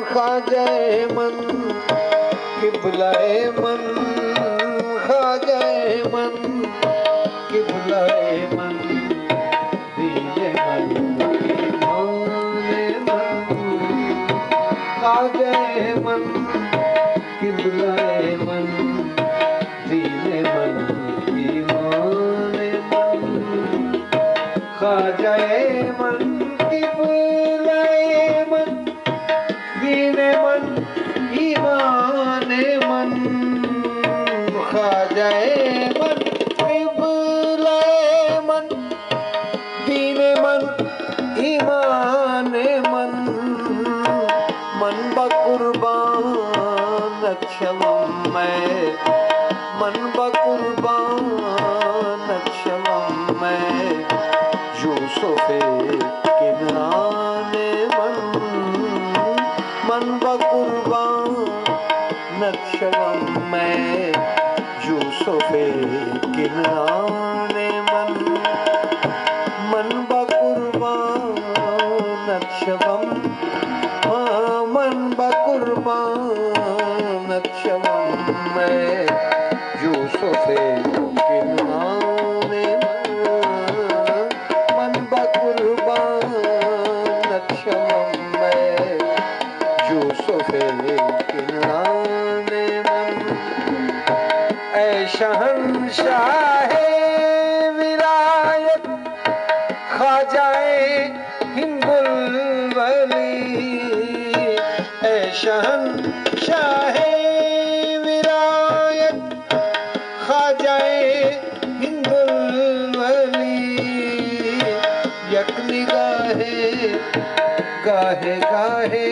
ख्वाजाए मन किबलाए मन, ख्वाजाए मन किबलाए मन, दीने मन ईमाने मन, ख्वाजाए मन किबलाए मन, दीने मन ईमाने मन, ख्वाजाए मन किबलाए मन, दीने मन ईमाने मन, ख्वाजाए मन किबलाए मन, दीने मन ईमाने मन, मन बकुर्बान अक्षमम मैं, मन बकुर्बान अक्षमम मैं, यूसुफे किनाने मन, मन बकुर्बान अक्षमम मैं, यूसुफे किनाने मन, मन बकुर्बान अक्षमम, मन बकुर्बान अक्षमम मैं, यूसुफे किनाने मन, मन बकुर्बान अक्षमम मैं, यूसुफे किनाने मन। ऐ शहंशाहे विलायत ख्वाजाए हिंदुल वली, ऐ शहंशाहे विलायत ख्वाजाए हिंदुल वली, यक निगाहे गाहे गाहे